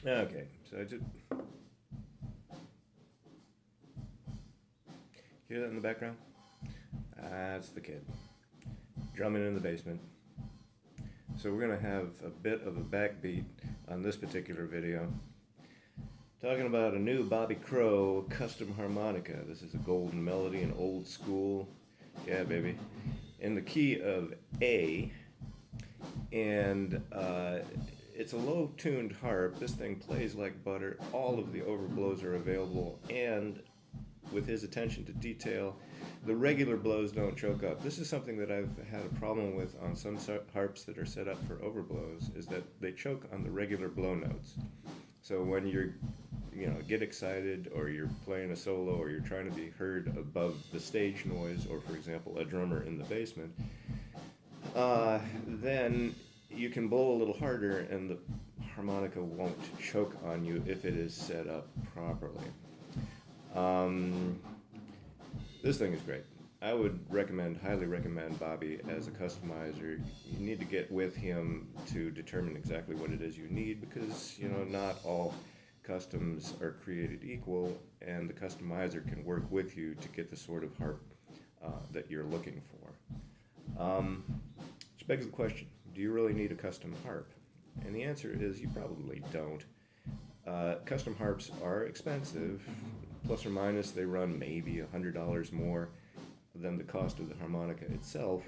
Okay, so I just hear that in the background? That's the kid drumming in the basement. So we're going to have a bit of a backbeat on this particular video. Talking about a new Bobby Crow custom harmonica. This is a golden melody, an old school. Yeah, baby. In the key of A. And it's a low-tuned harp. This thing plays like butter. All of the overblows are available. And with his attention to detail, the regular blows don't choke up. This is something that I've had a problem with on some harps that are set up for overblows, is that they choke on the regular blow notes. So when you're, get excited, or you're playing a solo, or you're trying to be heard above the stage noise, or for example, a drummer in the basement, then you can blow a little harder and the harmonica won't choke on you if it is set up properly. This thing is great. I would highly recommend Bobby as a customizer. You need to get with him to determine exactly what it is you need, because, not all customs are created equal, and the customizer can work with you to get the sort of harp that you're looking for. Which begs the question, do you really need a custom harp? And the answer is you probably don't. Custom harps are expensive. Plus or minus, they run maybe $100 more than the cost of the harmonica itself.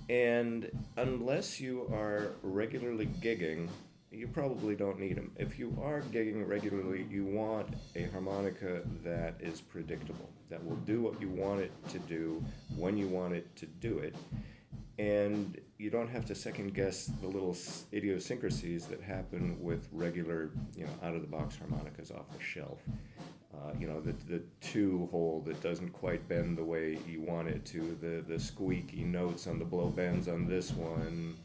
And unless you are regularly gigging, you probably don't need them. If you are gigging regularly, you want a harmonica that is predictable, that will do what you want it to do when you want it to do it. And you don't have to second guess the little idiosyncrasies that happen with regular, out-of-the-box harmonicas off the shelf. The two-hole that doesn't quite bend the way you want it to, the squeaky notes on the blow bends on this one,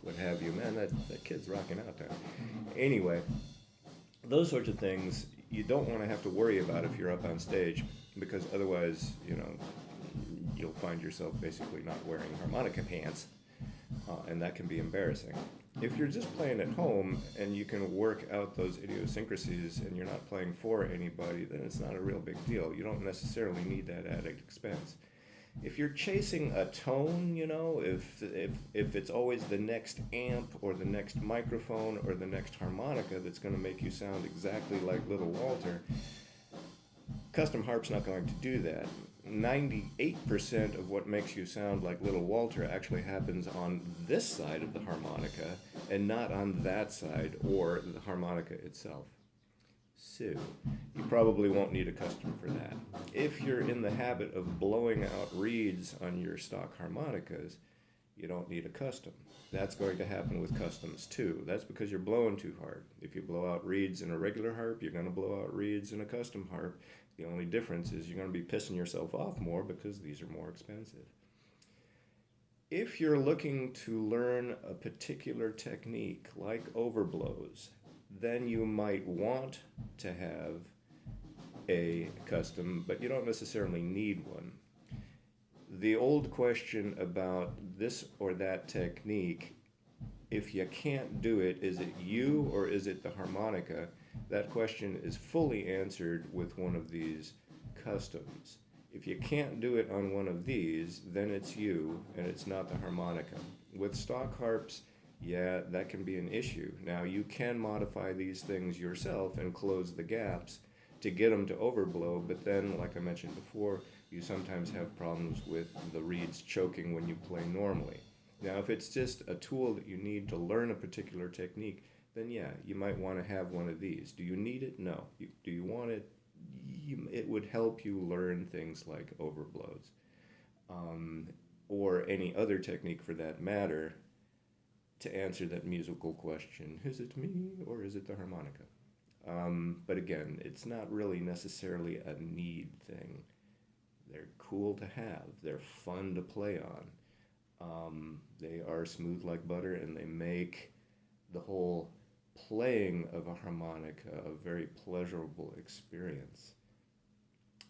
what have you. Man, that kid's rocking out there. Anyway, those sorts of things you don't want to have to worry about if you're up on stage, because otherwise, you'll find yourself basically not wearing harmonica pants, and that can be embarrassing. If you're just playing at home and you can work out those idiosyncrasies and you're not playing for anybody, then it's not a real big deal. You don't necessarily need that added expense. If you're chasing a tone, if it's always the next amp or the next microphone or the next harmonica that's going to make you sound exactly like Little Walter, custom harp's not going to do that. 98% of what makes you sound like Little Walter actually happens on this side of the harmonica and not on that side or the harmonica itself. So, you probably won't need a custom for that. If you're in the habit of blowing out reeds on your stock harmonicas, you don't need a custom. That's going to happen with customs too. That's because you're blowing too hard. If you blow out reeds in a regular harp, you're going to blow out reeds in a custom harp. The only difference is you're going to be pissing yourself off more because these are more expensive. If you're looking to learn a particular technique like overblows, then you might want to have a custom, but you don't necessarily need one. The old question about this or that technique, if you can't do it, is it you or is it the harmonica? That question is fully answered with one of these customs. If you can't do it on one of these, then it's you and it's not the harmonica. With stock harps, yeah, that can be an issue. Now, you can modify these things yourself and close the gaps to get them to overblow, but then, like I mentioned before, you sometimes have problems with the reeds choking when you play normally. Now, if it's just a tool that you need to learn a particular technique, then yeah, you might want to have one of these. Do you need it? No. Do you want it? It would help you learn things like overblows, or any other technique for that matter, to answer that musical question, is it me or is it the harmonica? But again, it's not really necessarily a need thing. They're cool to have, they're fun to play on. They are smooth like butter, and they make the whole playing of a harmonica a very pleasurable experience.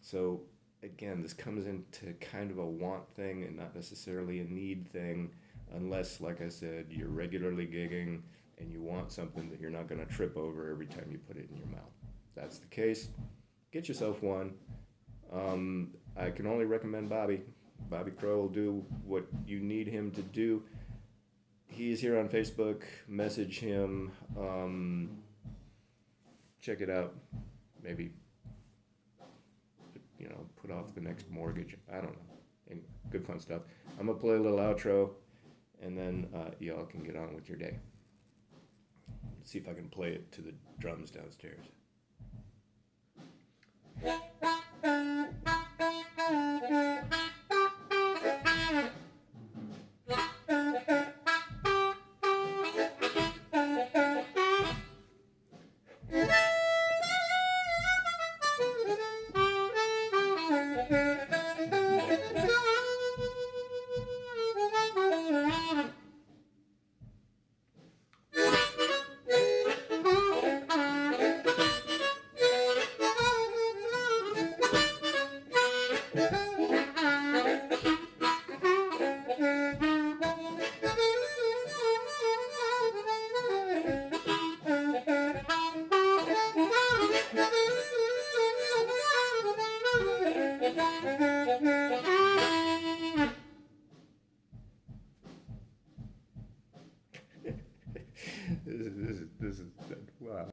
So, again, this comes into kind of a want thing and not necessarily a need thing, unless, like I said, you're regularly gigging and you want something that you're not going to trip over every time you put it in your mouth. If that's the case, get yourself one. I can only recommend Bobby. Bobby Crow will do what you need him to do. He's here on Facebook. Message him. Check it out. Maybe, put off the next mortgage. I don't know. And good fun stuff. I'm going to play a little outro, and then y'all can get on with your day. Let's see if I can play it to the drums downstairs. This is